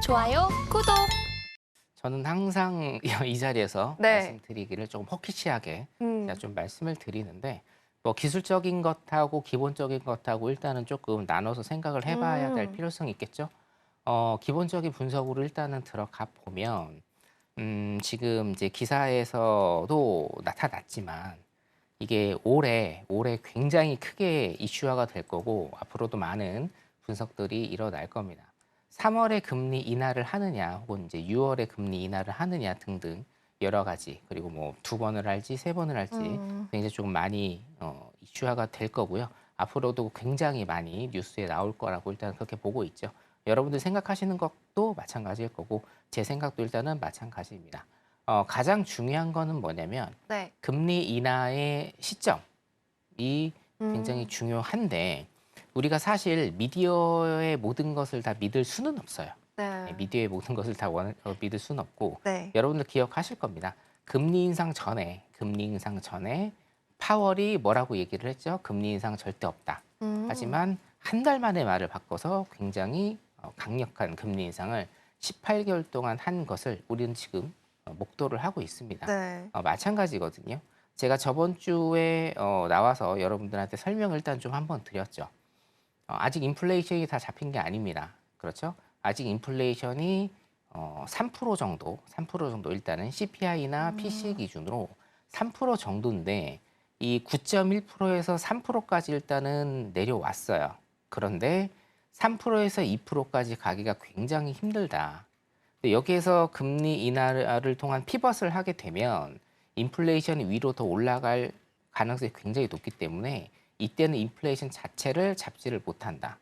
좋아요, 구독. 저는 항상 이 자리에서 네. 말씀드리기를 조금 허키시하게 음. 제가 좀 말씀을 드리는데 뭐 기술적인 것하고 기본적인 것하고 일단은 조금 나눠서 생각을 해봐야 될 필요성이 있겠죠. 기본적인 분석으로 일단은 들어가 보면 지금 이제 기사에서도 나타났지만 이게 올해 굉장히 크게 이슈화가 될 거고 앞으로도 많은 분석들이 일어날 겁니다. 3월에 금리 인하를 하느냐 혹은 이제 6월에 금리 인하를 하느냐 등등 여러 가지 그리고 뭐 2번을 할지 3번을 할지 굉장히 조금 많이 이슈화가 될 거고요. 앞으로도 굉장히 많이 뉴스에 나올 거라고 일단 그렇게 보고 있죠. 여러분들 생각하시는 것도 마찬가지일 거고 제 생각도 일단은 마찬가지입니다. 가장 중요한 거는 뭐냐면 네. 금리 인하의 시점이 굉장히 중요한데 우리가 사실 미디어의 모든 것을 다 믿을 수는 없어요. 네. 미디어의 모든 것을 다 믿을 수는 없고 네. 여러분들 기억하실 겁니다. 금리 인상 전에 파월이 뭐라고 얘기를 했죠? 금리 인상 절대 없다. 하지만 한 달 만에 말을 바꿔서 굉장히 강력한 금리 인상을 18개월 동안 한 것을 우리는 지금 목도를 하고 있습니다. 네. 마찬가지거든요. 제가 저번 주에 나와서 여러분들한테 설명을 일단 좀 한번 드렸죠. 아직 인플레이션이 다 잡힌 게 아닙니다. 그렇죠? 아직 인플레이션이 3% 정도 일단은 CPI나 PC 기준으로 3% 정도인데 이 9.1%에서 3%까지 일단은 내려왔어요. 그런데 3%에서 2%까지 가기가 굉장히 힘들다. 근데 여기에서 금리 인하를 통한 피벗을 하게 되면 인플레이션이 위로 더 올라갈 가능성이 굉장히 높기 때문에 이때는 인플레이션 자체를 잡지를 못한다.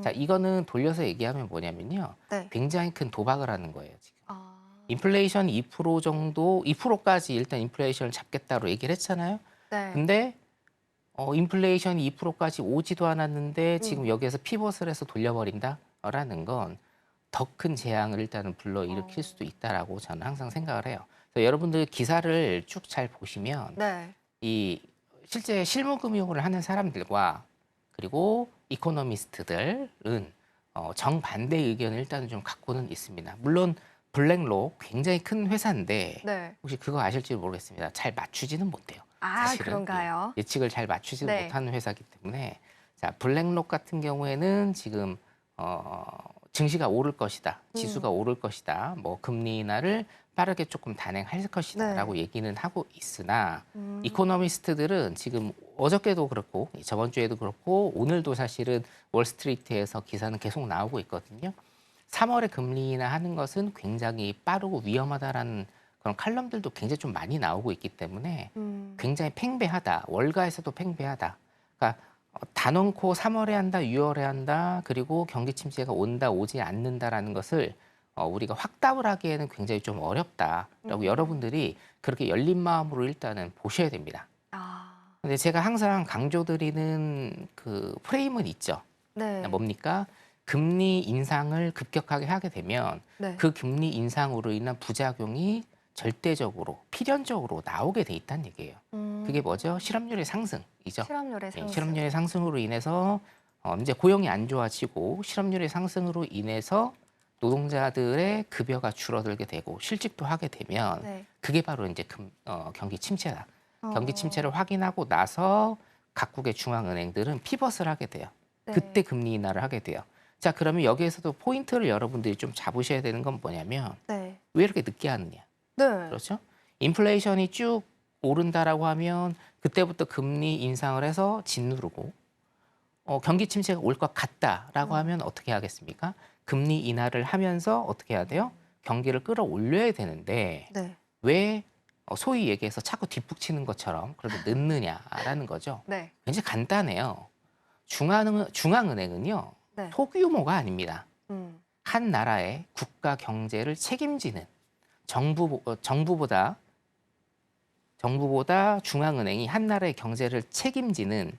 자, 이거는 돌려서 얘기하면 뭐냐면요. 네. 굉장히 큰 도박을 하는 거예요, 지금. 아. 인플레이션 2% 정도, 2%까지 일단 인플레이션을 잡겠다고 얘기를 했잖아요. 네. 근데 인플레이션이 2%까지 오지도 않았는데 지금 여기에서 피벗을 해서 돌려버린다라는 건 더 큰 재앙을 일단은 불러일으킬 수도 있다라고 저는 항상 생각을 해요. 그래서 여러분들 기사를 쭉 잘 보시면 네. 이 실제 실무금융을 하는 사람들과 그리고 이코노미스트들은 정반대 의견을 일단은 좀 갖고는 있습니다. 물론 블랙록 굉장히 큰 회사인데 네. 혹시 그거 아실지 모르겠습니다. 잘 맞추지는 못해요. 아, 사실은 그런가요? 예측을 잘 맞추지 네. 못하는 회사이기 때문에 자 블랙록 같은 경우에는 지금 증시가 오를 것이다, 지수가 오를 것이다, 뭐 금리 인하를 빠르게 조금 단행할 것이다라고 얘기는 하고 있으나 이코노미스트들은 지금 어저께도 그렇고 저번 주에도 그렇고 오늘도 사실은 월스트리트에서 기사는 계속 나오고 있거든요. 3월에 금리 인하하는 것은 굉장히 빠르고 위험하다라는 그런 칼럼들도 굉장히 좀 많이 나오고 있기 때문에 굉장히 팽배하다. 월가에서도 팽배하다. 그러니까 단언코 3월에 한다, 6월에 한다, 그리고 경기 침체가 온다, 오지 않는다라는 것을 우리가 확답을 하기에는 굉장히 좀 어렵다라고 여러분들이 그렇게 열린 마음으로 일단은 보셔야 됩니다. 아. 근데 제가 항상 강조드리는 그 프레임은 있죠. 네. 뭡니까? 금리 인상을 급격하게 하게 되면 네. 그 금리 인상으로 인한 부작용이 절대적으로, 필연적으로 나오게 돼 있다는 얘기예요. 그게 뭐죠? 실업률의 상승이죠. 실업률의 상승. 실업률의 상승으로 인해서 이제 고용이 안 좋아지고 실업률의 상승으로 인해서 노동자들의 급여가 줄어들게 되고 실직도 하게 되면 네. 그게 바로 이제 경기 침체다. 경기 어. 침체를 확인하고 나서 각국의 중앙은행들은 피벗을 하게 돼요. 네. 그때 금리 인하를 하게 돼요. 자, 그러면 여기에서도 포인트를 여러분들이 좀 잡으셔야 되는 건 뭐냐면 네. 왜 이렇게 늦게 하느냐. 네. 그렇죠? 인플레이션이 쭉 오른다라고 하면 그때부터 금리 인상을 해서 짓누르고 경기 침체가 올 것 같다라고 하면 어떻게 하겠습니까? 금리 인하를 하면서 어떻게 해야 돼요? 경기를 끌어올려야 되는데 네. 왜 소위 얘기해서 자꾸 뒷북치는 것처럼 그렇게 늦느냐라는 거죠. 네. 굉장히 간단해요. 중앙은행은요. 네. 소규모가 아닙니다. 음. 한 나라의 국가 경제를 책임지는 정부보다 중앙은행이 한 나라의 경제를 책임지는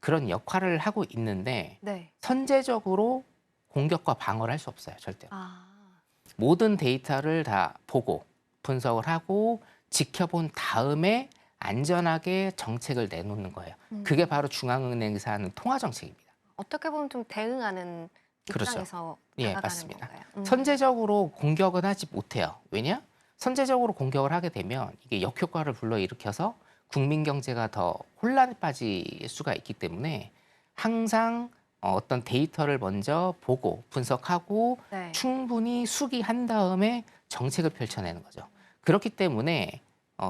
그런 역할을 하고 있는데 네. 선제적으로 공격과 방어를 할 수 없어요. 절대로. 아. 모든 데이터를 다 보고 분석을 하고 지켜본 다음에 안전하게 정책을 내놓는 거예요. 그게 바로 중앙은행에서 하는 통화 정책입니다. 어떻게 보면 좀 대응하는 그렇죠. 입장에서 예, 다가가는 맞습니다. 건가요? 선제적으로 공격은 하지 못해요. 왜냐? 선제적으로 공격을 하게 되면 이게 역효과를 불러일으켜서 국민 경제가 더 혼란에 빠질 수가 있기 때문에 항상 어떤 데이터를 먼저 보고 분석하고 네. 충분히 수기한 다음에 정책을 펼쳐내는 거죠. 그렇기 때문에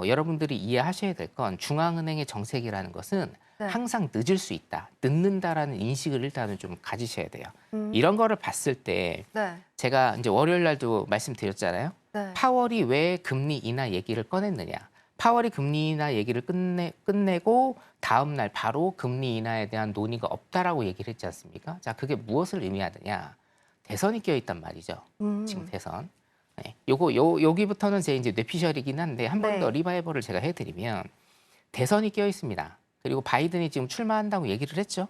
여러분들이 이해하셔야 될 건 중앙은행의 정책이라는 것은 네. 항상 늦을 수 있다, 늦는다라는 인식을 일단은 좀 가지셔야 돼요. 음. 이런 거를 봤을 때 네. 제가 이제 월요일 날도 말씀드렸잖아요. 네. 파월이 왜 금리 인하 얘기를 꺼냈느냐. 파월이 금리 인하 얘기를 끝내고 다음 날 바로 금리 인하에 대한 논의가 없다라고 얘기를 했지 않습니까? 자, 그게 무엇을 의미하느냐. 대선이 껴있단 말이죠. 지금 대선. 네. 여기부터는 제 이제 뇌피셜이긴 한데 한 번 더 네. 리바이벌을 제가 해드리면 대선이 껴 있습니다. 그리고 바이든이 지금 출마한다고 얘기를 했죠.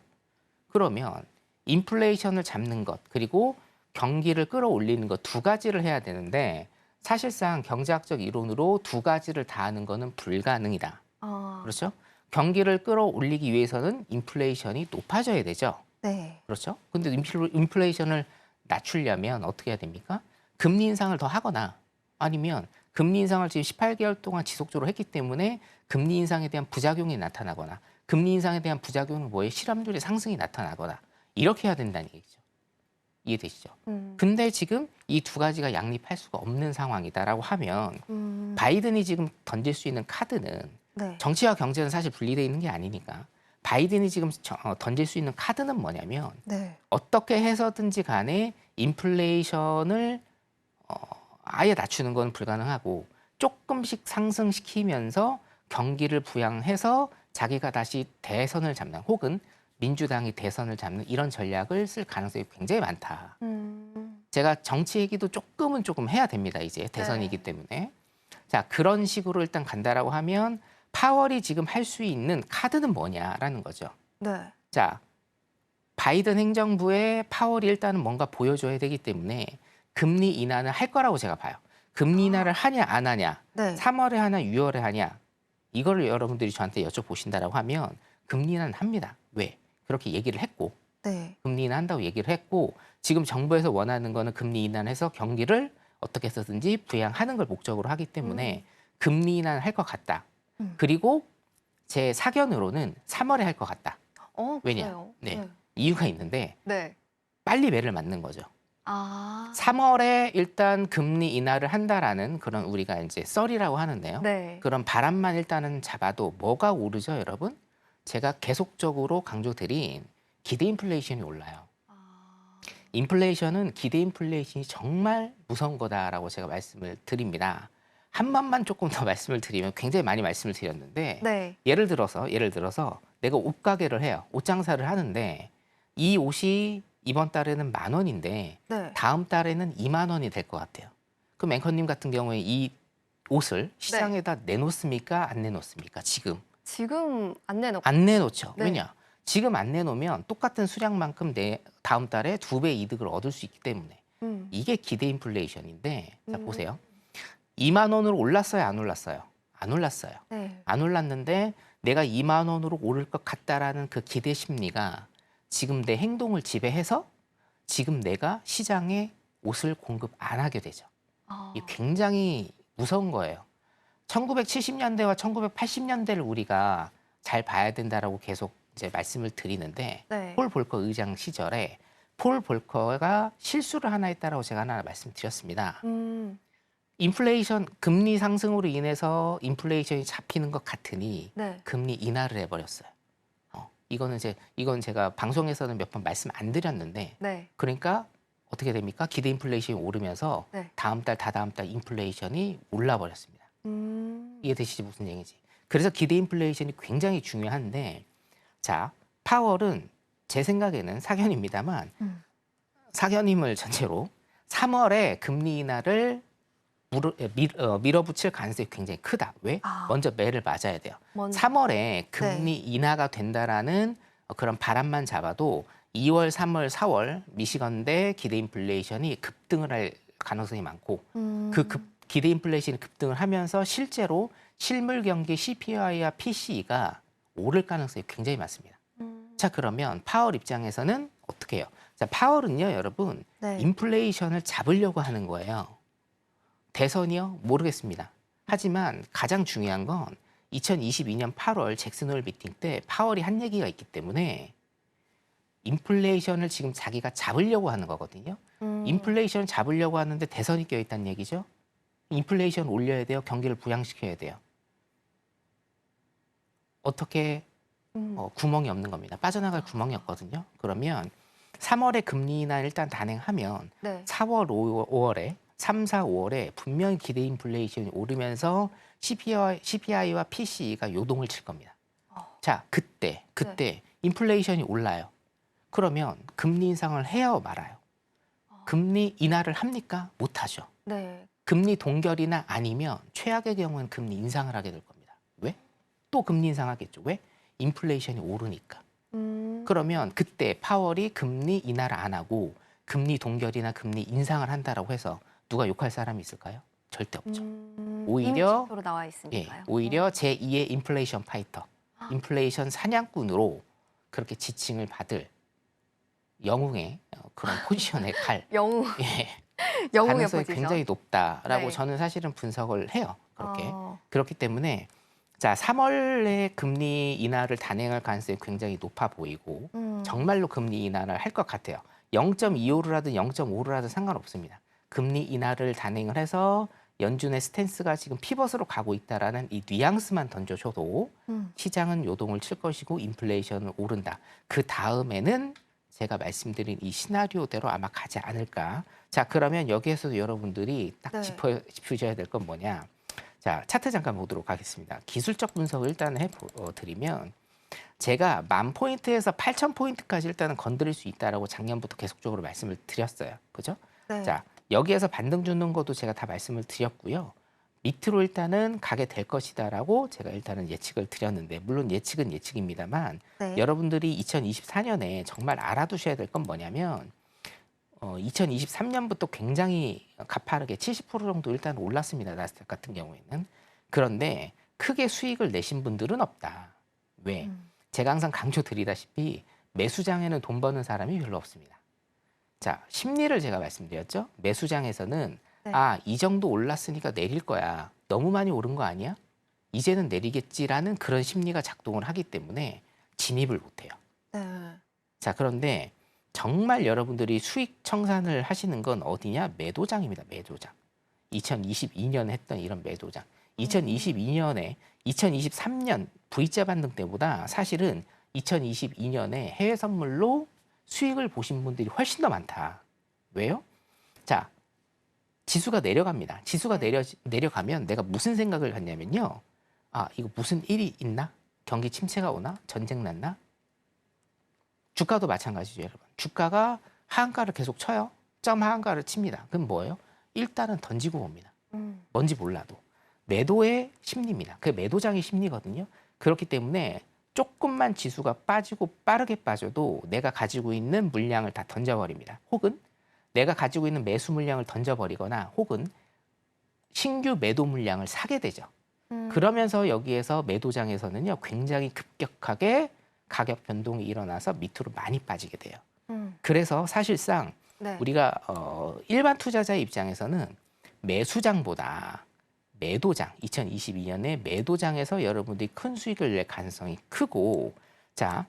그러면 인플레이션을 잡는 것 그리고 경기를 끌어올리는 것 두 가지를 해야 되는데 사실상 경제학적 이론으로 두 가지를 다 하는 거는 불가능이다. 아. 그렇죠? 경기를 끌어올리기 위해서는 인플레이션이 높아져야 되죠. 네. 그렇죠? 근데 인플레이션을 낮추려면 어떻게 해야 됩니까? 금리 인상을 더 하거나 아니면 금리 인상을 지금 18개월 동안 지속적으로 했기 때문에 금리 인상에 대한 부작용이 나타나거나 금리 인상에 대한 부작용은 뭐예요? 실업률의 상승이 나타나거나 이렇게 해야 된다는 얘기죠. 이해되시죠? 근데 지금 이 두 가지가 양립할 수가 없는 상황이다라고 하면 바이든이 지금 던질 수 있는 카드는 네. 정치와 경제는 사실 분리되어 있는 게 아니니까 바이든이 지금 던질 수 있는 카드는 뭐냐면 네. 어떻게 해서든지 간에 인플레이션을 아예 낮추는 건 불가능하고 조금씩 상승시키면서 경기를 부양해서 자기가 다시 대선을 잡는 혹은 민주당이 대선을 잡는 이런 전략을 쓸 가능성이 굉장히 많다. 제가 정치 얘기도 조금 해야 됩니다. 이제 대선이기 네. 때문에. 자, 그런 식으로 일단 간다라고 하면 파월이 지금 할 수 있는 카드는 뭐냐라는 거죠. 네. 자, 바이든 행정부의 파월이 일단은 뭔가 보여줘야 되기 때문에 금리 인하는 할 거라고 제가 봐요. 금리 인하를 하냐 안 하냐, 네. 3월에 하냐 6월에 하냐 이거를 여러분들이 저한테 여쭤보신다라고 하면 금리 인하는 합니다. 왜? 그렇게 얘기를 했고 네. 금리 인하 한다고 얘기를 했고 지금 정부에서 원하는 거는 금리 인하해서 경기를 어떻게 해서든지 부양하는 걸 목적으로 하기 때문에 금리 인하는 할 것 같다. 그리고 제 사견으로는 3월에 할 것 같다. 왜냐? 그래요? 네. 이유가 있는데 네. 빨리 매를 맞는 거죠. 아. 3월에 일단 금리 인하를 한다라는 그런 우리가 이제 썰이라고 하는데요. 네. 그런 바람만 일단은 잡아도 뭐가 오르죠, 여러분? 제가 계속적으로 강조드린 기대 인플레이션이 올라요. 인플레이션은 기대 인플레이션이 정말 무서운 거다라고 제가 말씀을 드립니다. 한 번만 조금 더 말씀을 드리면 굉장히 많이 말씀을 드렸는데 네. 예를 들어서 내가 옷 가게를 해요. 옷 장사를 하는데 이 옷이 이번 달에는 10,000원인데 네. 다음 달에는 20,000원이 될 것 같아요. 그럼 앵커님 같은 경우에 이 옷을 시장에다 내놓습니까? 안 내놓습니까? 지금 안 내놓고. 안 내놓죠. 네. 왜냐? 지금 안 내놓으면 똑같은 수량만큼 다음 달에 2배 이득을 얻을 수 있기 때문에 이게 기대 인플레이션인데 자 보세요. 20,000원으로 올랐어요? 안 올랐어요? 안 올랐어요. 네. 안 올랐는데 내가 20,000원으로 오를 것 같다라는 그 기대 심리가 지금 내 행동을 지배해서 지금 내가 시장에 옷을 공급 안 하게 되죠. 이게 굉장히 무서운 거예요. 1970년대와 1980년대를 우리가 잘 봐야 된다라고 계속 이제 말씀을 드리는데 네. 폴 볼커 의장 시절에 폴 볼커가 실수를 하나 했다라고 제가 하나 말씀드렸습니다. 인플레이션 금리 상승으로 인해서 인플레이션이 잡히는 것 같으니 네. 금리 인하를 해버렸어요. 이건 제가 방송에서는 몇 번 말씀 안 드렸는데 네. 그러니까 어떻게 됩니까? 기대 인플레이션이 오르면서 네. 다음 달, 다다음 달 인플레이션이 올라버렸습니다. 이해되시지 무슨 얘기인지. 그래서 기대 인플레이션이 굉장히 중요한데 자, 파월은 제 생각에는 사견입니다만 사견임을 전제로 3월에 금리 인하를 밀어붙일 가능성이 굉장히 크다. 왜? 먼저 매를 맞아야 돼요. 3월에 금리 인하가 된다라는 그런 바람만 잡아도 2월, 3월, 4월 미시건대 기대 인플레이션이 급등을 할 가능성이 많고 기대 인플레이션이 급등을 하면서 실제로 실물 경기 CPI와 PCE가 오를 가능성이 굉장히 많습니다. 자, 그러면 파월 입장에서는 어떻게 해요? 자, 파월은요, 여러분, 네. 인플레이션을 잡으려고 하는 거예요. 대선이요? 모르겠습니다. 하지만 가장 중요한 건 2022년 8월 잭슨홀 미팅 때 파월이 한 얘기가 있기 때문에 인플레이션을 지금 자기가 잡으려고 하는 거거든요. 인플레이션을 잡으려고 하는데 대선이 껴있다는 얘기죠. 인플레이션 올려야 돼요. 경기를 부양시켜야 돼요. 어떻게 구멍이 없는 겁니다. 빠져나갈 구멍이 없거든요. 그러면 3월에 금리 인하 일단 단행하면 네. 4월, 5월에 3, 4, 5월에 분명히 기대 인플레이션이 오르면서 CPI와 PCE가 요동을 칠 겁니다. 자, 그때 인플레이션이 올라요. 그러면 금리 인상을 해요, 말아요? 금리 인하를 합니까? 못하죠. 네. 금리 동결이나 아니면 최악의 경우는 금리 인상을 하게 될 겁니다. 왜? 또 금리 인상하겠죠. 왜? 인플레이션이 오르니까. 그러면 그때 파월이 금리 인하를 안 하고 금리 동결이나 금리 인상을 한다라고 해서 누가 욕할 사람이 있을까요? 절대 없죠. 오히려 이미 지표로 나와 있으니까요. 오히려 제2의 인플레이션 파이터, 인플레이션 사냥꾼으로 그렇게 지칭을 받을 영웅의 그런 포지션에 갈 영웅, 예, 영웅의 가능성이 포지션. 굉장히 높다라고 네. 저는 사실은 분석을 해요. 그렇게. 어, 그렇기 때문에 자, 3월에 금리 인하를 단행할 가능성이 굉장히 높아 보이고 정말로 금리 인하를 할 것 같아요. 0.25를 하든 0.5를 하든 상관없습니다. 금리 인하를 단행을 해서 연준의 스탠스가 지금 피벗으로 가고 있다라는 이 뉘앙스만 던져줘도 시장은 요동을 칠 것이고 인플레이션은 오른다. 그 다음에는 제가 말씀드린 이 시나리오대로 아마 가지 않을까. 자, 그러면 여기에서도 여러분들이 딱 네. 짚으셔야 될 건 뭐냐. 자, 차트 잠깐 보도록 하겠습니다. 기술적 분석을 일단 해드리면 제가 10,000포인트에서 8,000포인트까지 일단은 건드릴 수 있다라고 작년부터 계속적으로 말씀을 드렸어요. 그죠? 네. 자, 여기에서 반등 주는 것도 제가 다 말씀을 드렸고요. 밑으로 일단은 가게 될 것이다라고 제가 일단은 예측을 드렸는데 물론 예측은 예측입니다만 네. 여러분들이 2024년에 정말 알아두셔야 될 건 뭐냐면 2023년부터 굉장히 가파르게 70% 정도 일단 올랐습니다. 나스닥 같은 경우에는. 그런데 크게 수익을 내신 분들은 없다. 왜? 제가 항상 강조드리다시피 매수장에는 돈 버는 사람이 별로 없습니다. 자, 심리를 제가 말씀드렸죠. 매수장에서는 네. 이 정도 올랐으니까 내릴 거야. 너무 많이 오른 거 아니야? 이제는 내리겠지라는 그런 심리가 작동을 하기 때문에 진입을 못해요. 네. 자, 그런데 정말 여러분들이 수익 청산을 하시는 건 어디냐? 매도장입니다. 매도장. 2022년에 했던 이런 매도장. 2022년에 2023년 V자 반등 때보다 사실은 2022년에 해외 선물로 수익을 보신 분들이 훨씬 더 많다. 왜요? 자, 지수가 내려갑니다. 지수가 내려가면 내가 무슨 생각을 했냐면요. 이거 무슨 일이 있나? 경기 침체가 오나? 전쟁 났나? 주가도 마찬가지죠, 여러분. 주가가 하한가를 계속 쳐요. 점 하한가를 칩니다. 그럼 뭐예요? 일단은 던지고 봅니다. 뭔지 몰라도. 매도의 심리입니다. 그 매도장의 심리거든요. 그렇기 때문에 조금만 지수가 빠지고 빠르게 빠져도 내가 가지고 있는 물량을 다 던져버립니다. 혹은 내가 가지고 있는 매수 물량을 던져버리거나 혹은 신규 매도 물량을 사게 되죠. 그러면서 여기에서 매도장에서는요, 굉장히 급격하게 가격 변동이 일어나서 밑으로 많이 빠지게 돼요. 그래서 사실상 네. 우리가 일반 투자자의 입장에서는 매수장보다 매도장, 2022년에 매도장에서 여러분들이 큰 수익을 낼 가능성이 크고, 자,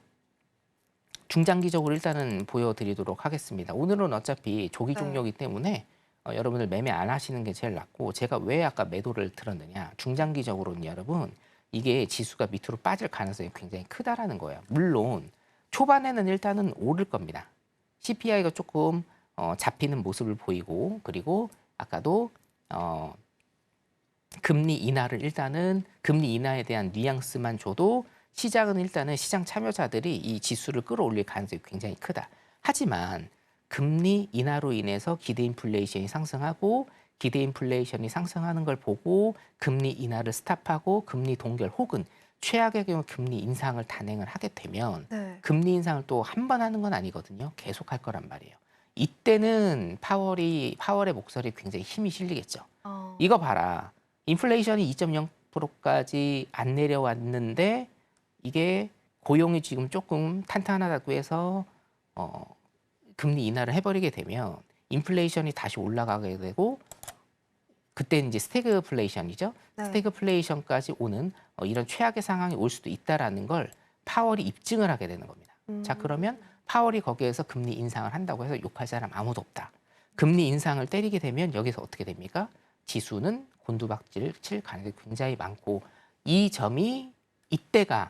중장기적으로 일단은 보여드리도록 하겠습니다. 오늘은 어차피 조기 종료이기 때문에 여러분들 매매 안 하시는 게 제일 낫고, 제가 왜 아까 매도를 들었느냐. 중장기적으로는 여러분, 이게 지수가 밑으로 빠질 가능성이 굉장히 크다라는 거예요. 물론 초반에는 일단은 오를 겁니다. CPI가 조금 잡히는 모습을 보이고, 그리고 아까도 금리 인하를 일단은 금리 인하에 대한 뉘앙스만 줘도 시장은 일단은 시장 참여자들이 이 지수를 끌어올릴 가능성이 굉장히 크다. 하지만 금리 인하로 인해서 기대 인플레이션이 상승하고 기대 인플레이션이 상승하는 걸 보고 금리 인하를 스탑하고 금리 동결 혹은 최악의 경우 금리 인상을 단행을 하게 되면 네. 금리 인상을 또 한 번 하는 건 아니거든요. 계속 할 거란 말이에요. 이때는 파월의 목소리에 굉장히 힘이 실리겠죠. 이거 봐라. 인플레이션이 2.0%까지 안 내려왔는데 이게 고용이 지금 조금 탄탄하다고 해서 금리 인하를 해버리게 되면 인플레이션이 다시 올라가게 되고 그때 이제 스태그플레이션이죠. 네. 스태그플레이션까지 오는 이런 최악의 상황이 올 수도 있다라는 걸 파월이 입증을 하게 되는 겁니다. 자, 그러면 파월이 거기에서 금리 인상을 한다고 해서 욕할 사람 아무도 없다. 금리 인상을 때리게 되면 여기서 어떻게 됩니까? 지수는 곤두박질 칠 가능성이 굉장히 많고 이 점이 이때가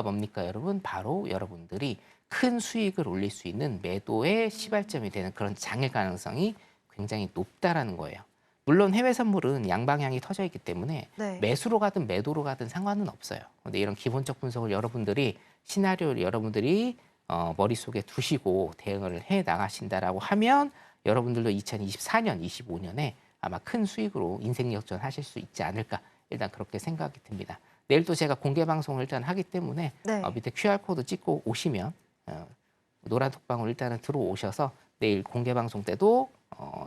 뭡니까, 여러분? 바로 여러분들이 큰 수익을 올릴 수 있는 매도의 시발점이 되는 그런 장일 가능성이 굉장히 높다라는 거예요. 물론 해외 선물은 양방향이 터져 있기 때문에 네. 매수로 가든 매도로 가든 상관은 없어요. 근데 이런 기본적 분석을 여러분들이 시나리오를 여러분들이 머릿속에 두시고 대응을 해 나가신다라고 하면 여러분들도 2024년, 25년에 아마 큰 수익으로 인생 역전 하실 수 있지 않을까 일단 그렇게 생각이 듭니다. 내일 또 제가 공개 방송을 일단 하기 때문에 네. 밑에 QR코드 찍고 오시면 노란 톡방으로 일단은 들어오셔서 내일 공개 방송 때도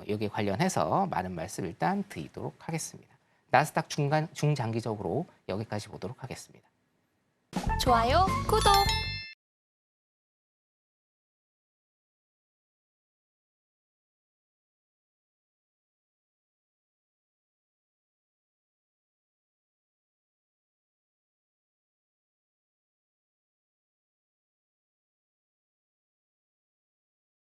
여기에 관련해서 많은 말씀 일단 드리도록 하겠습니다. 나스닥 중장기적으로 여기까지 보도록 하겠습니다. 좋아요, 구독!